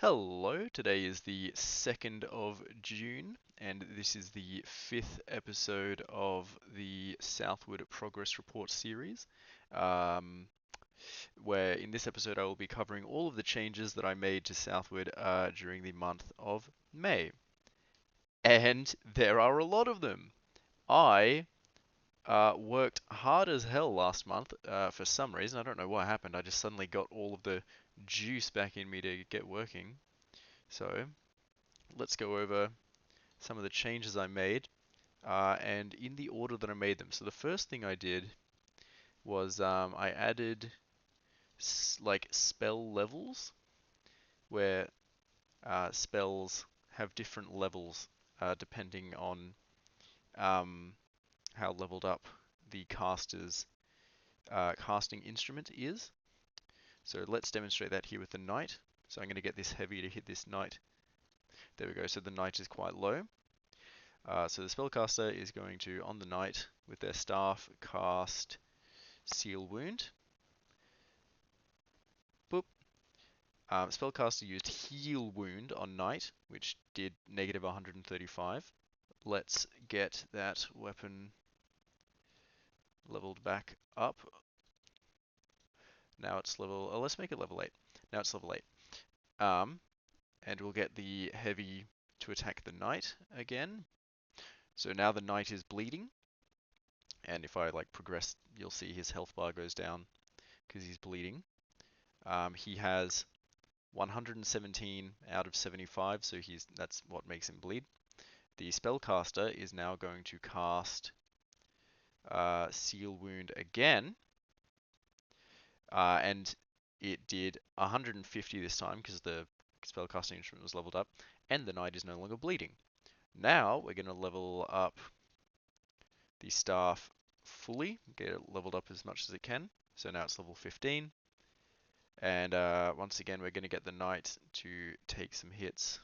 Hello, today is the 2nd of June, and this is the 5th episode of the Southward Progress Report series, um, where in this episode I will be covering all of the changes that I made to Southward during the month of May. And there are a lot of them. I worked hard as hell last month for some reason. I don't know what happened. I just suddenly got all of the juice back in me to get working. So, let's go over some of the changes I made, and in the order that I made them. So the first thing I did was I added like spell levels, where spells have different levels depending on um, how leveled up the caster's casting instrument is. So let's demonstrate that here with the knight. So I'm going to get this heavy to hit this knight. There we go. So the knight is quite low. So the spellcaster is going to, on the knight, with their staff, cast Seal Wound. Boop. Spellcaster used Heal Wound on knight, which did negative 135. Let's get that weapon leveled back up. Now it's level, let's make it level 8. Now it's level 8. And we'll get the heavy to attack the knight again. So now the knight is bleeding. And if I like progress, you'll see his health bar goes down because he's bleeding. He has 117 out of 75, so that's what makes him bleed. The spellcaster is now going to cast Seal Wound again, and it did 150 this time because the spellcasting instrument was leveled up, and the knight is no longer bleeding. Now we're going to level up the staff fully, get it leveled up as much as it can. So now it's level 15. And once again, we're going to get the knight to take some hits.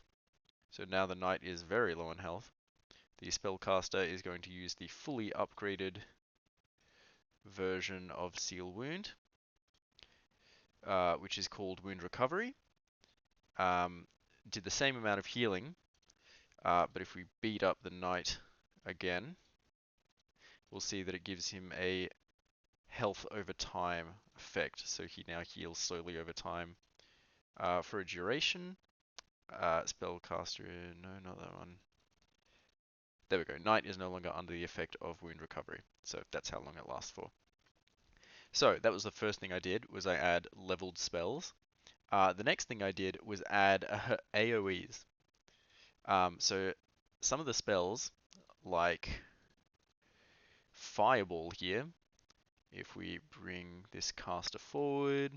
So now the knight is very low on health. The spellcaster is going to use the fully upgraded version of Seal Wound, which is called Wound Recovery. Did the same amount of healing, but if we beat up the knight again, we'll see that it gives him a health over time effect. So he now heals slowly over time for a duration. Spellcaster, no, not that one. There we go. Knight is no longer under the effect of wound recovery. So that's how long it lasts for. So that was the first thing I did, was I add leveled spells. The next thing I did was add AoEs. So some of the spells, like Fireball here, if we bring this caster forward,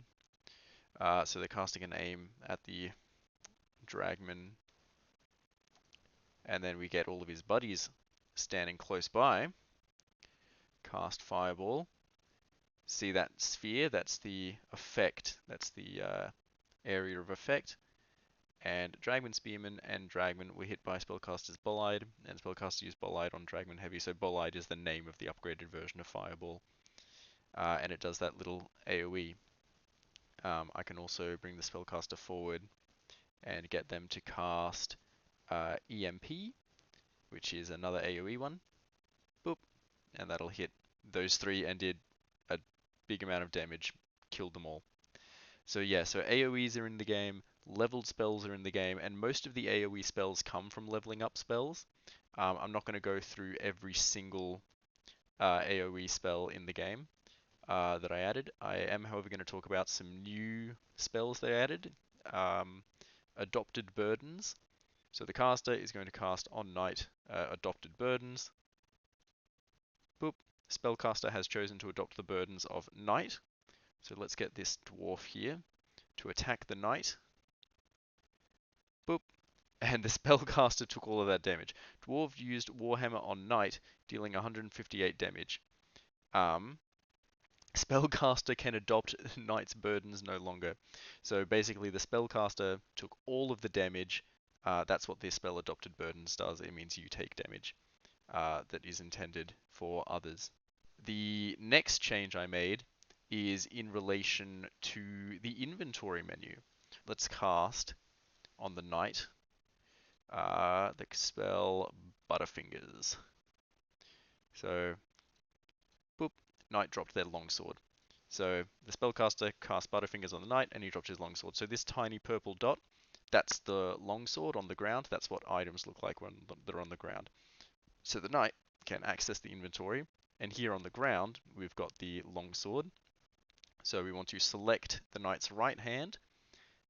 so they're casting an aim at the Dragman, and then we get all of his buddies standing close by. Cast Fireball. See that sphere? That's the effect. That's the area of effect. And Dragman Spearman and Dragman were hit by Spellcaster's Bolide, and Spellcaster used Bolide on Dragman Heavy, so Bolide is the name of the upgraded version of Fireball. And it does that little AoE. I can also bring the Spellcaster forward and get them to cast EMP, which is another AoE one. Boop. And that'll hit those three and did a big amount of damage, killed them all. So yeah, so AoEs are in the game, leveled spells are in the game, and most of the AoE spells come from leveling up spells. I'm not going to go through every single AoE spell in the game that I added. I am, however, going to talk about some new spells they added. Adopted Burdens. So the caster is going to cast on Knight Adopted Burdens. Boop. Spellcaster has chosen to adopt the burdens of Knight. So let's get this dwarf here to attack the knight. Boop. And the spellcaster took all of that damage. Dwarf used Warhammer on knight, dealing 158 damage. Spellcaster can adopt knight's burdens no longer. So basically the spellcaster took all of the damage. That's what this spell adopted burdens does. It means you take damage that is intended for others. The next change I made is in relation to the inventory menu. Let's cast on the knight the spell Butterfingers. So, boop, knight dropped their longsword. So the spellcaster casts Butterfingers on the knight, and he drops his longsword. So this tiny purple dot, that's the longsword on the ground. That's what items look like when they're on the ground. So the knight can access the inventory, and here on the ground, we've got the longsword. So we want to select the knight's right hand,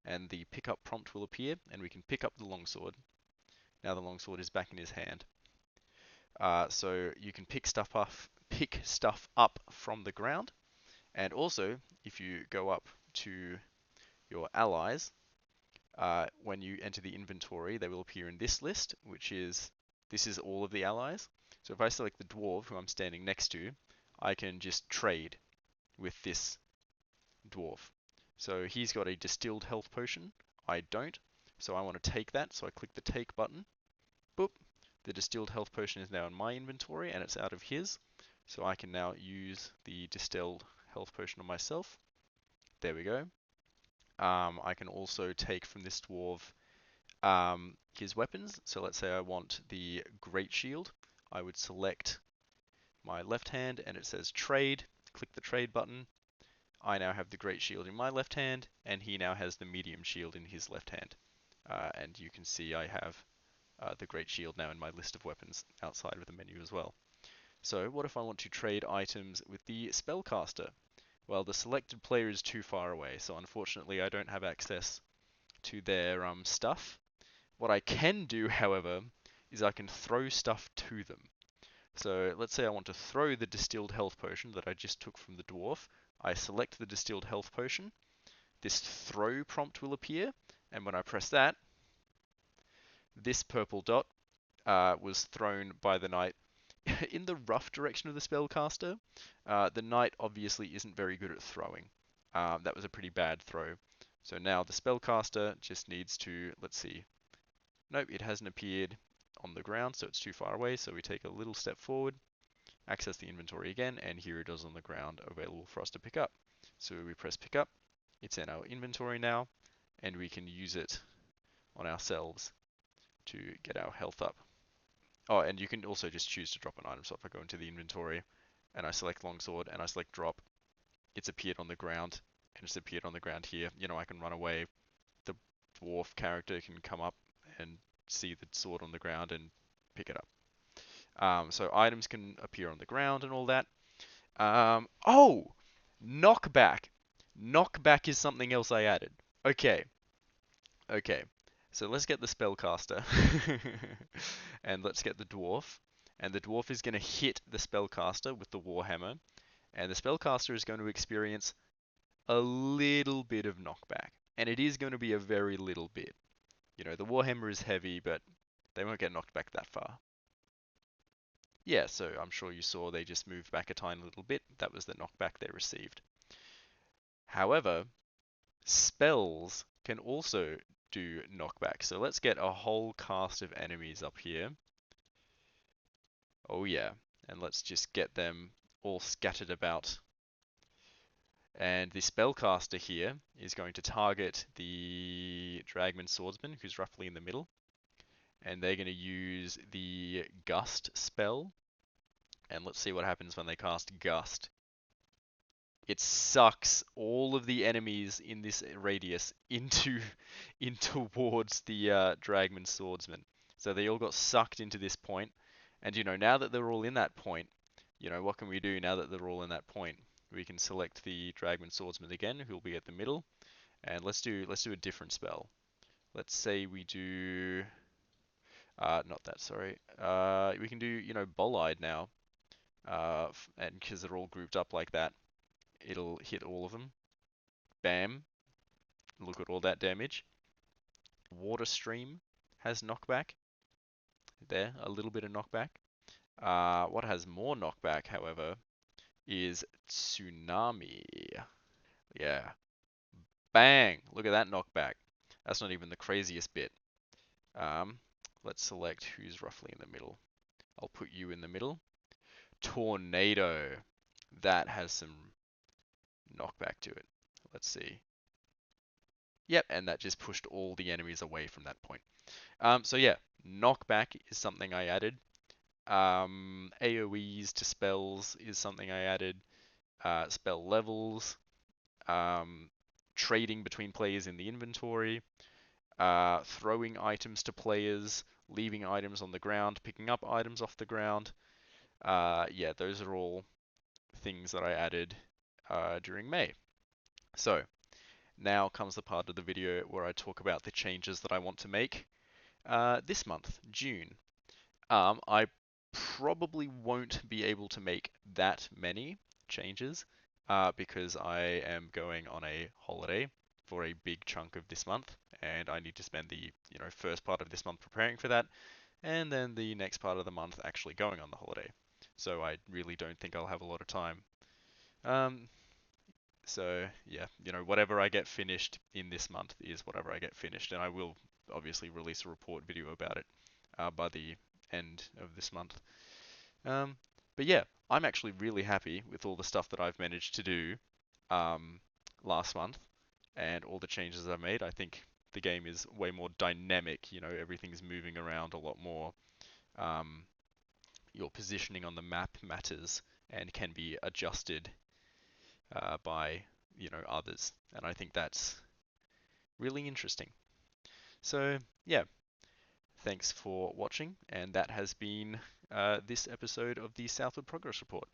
and the pickup prompt will appear, and we can pick up the longsword. Now the longsword is back in his hand. So you can pick stuff up from the ground, and also if you go up to your allies, when you enter the inventory, they will appear in this list, this is all of the allies. So if I select the dwarf who I'm standing next to, I can just trade with this dwarf. So he's got a distilled health potion. I don't. So I want to take that. So I click the take button. Boop. The distilled health potion is now in my inventory and it's out of his. So I can now use the distilled health potion on myself. There we go. I can also take from this dwarf his weapons. So let's say I want the great shield. I would select my left hand and it says trade. Click the trade button. I now have the great shield in my left hand, and he now has the medium shield in his left hand. And you can see I have the great shield now in my list of weapons outside of the menu as well. So what if I want to trade items with the spellcaster? Well, the selected player is too far away, so unfortunately I don't have access to their stuff. What I can do, however, is I can throw stuff to them. So let's say I want to throw the distilled health potion that I just took from the dwarf. I select the distilled health potion. This throw prompt will appear, and when I press that, this purple dot was thrown by the knight in the rough direction of the spellcaster. The knight obviously isn't very good at throwing. That was a pretty bad throw. So now the spellcaster just needs to, let's see. Nope, it hasn't appeared on the ground, so it's too far away. So we take a little step forward, access the inventory again, and here it is on the ground available for us to pick up. So we press pick up, it's in our inventory now, and we can use it on ourselves to get our health up. Oh, and you can also just choose to drop an item. So if I go into the inventory and I select longsword and I select drop, it's appeared on the ground, and it's appeared on the ground here. You know, I can run away. The dwarf character can come up and see the sword on the ground and pick it up. So items can appear on the ground and all that. Oh! Knockback. Knockback is something else I added. Okay. Okay. So let's get the spellcaster. And let's get the dwarf. And the dwarf is going to hit the spellcaster with the warhammer. And the spellcaster is going to experience a little bit of knockback. And it is going to be a very little bit. You know, the warhammer is heavy, but they won't get knocked back that far. Yeah, so I'm sure you saw they just moved back a tiny little bit. That was the knockback they received. However, spells can also do knockback. So let's get a whole cast of enemies up here. Oh yeah, and let's just get them all scattered about. And the spellcaster here is going to target the Dragman Swordsman, who's roughly in the middle. And they're going to use the Gust spell. And let's see what happens when they cast Gust. It sucks all of the enemies in this radius in towards the Dragman Swordsman. So they all got sucked into this point. And you know, now that they're all in that point, you know, what can we do now that they're all in that point? We can select the Dragman Swordsman again, who'll be at the middle. And let's do a different spell. Let's say we do not that, sorry. We can do, you know, Bolide now. And because they're all grouped up like that, it'll hit all of them. Bam. Look at all that damage. Water Stream has knockback. There, a little bit of knockback. What has more knockback, however, is Tsunami. Yeah. Bang! Look at that knockback. That's not even the craziest bit. Let's select who's roughly in the middle. I'll put you in the middle. Tornado. That has some knockback to it. Let's see. Yep, and that just pushed all the enemies away from that point. So yeah, knockback is something I added. AoEs to spells is something I added. Spell levels, trading between players in the inventory, throwing items to players, leaving items on the ground, picking up items off the ground. Yeah, those are all things that I added during May. So now comes the part of the video where I talk about the changes that I want to make this month, June. I probably won't be able to make that many changes because I am going on a holiday for a big chunk of this month, and I need to spend the first part of this month preparing for that, and then the next part of the month actually going on the holiday. So I really don't think I'll have a lot of time. Um, so yeah, whatever I get finished in this month is whatever I get finished, and I will obviously release a report video about it by the end of this month. Um, but yeah, I'm actually really happy with all the stuff that I've managed to do um, last month and all the changes I've made. I think the game is way more dynamic. Everything's moving around a lot more. Um, your positioning on the map matters and can be adjusted by others, and I think that's really interesting. So yeah, thanks for watching, and that has been this episode of the Southward Progress Report.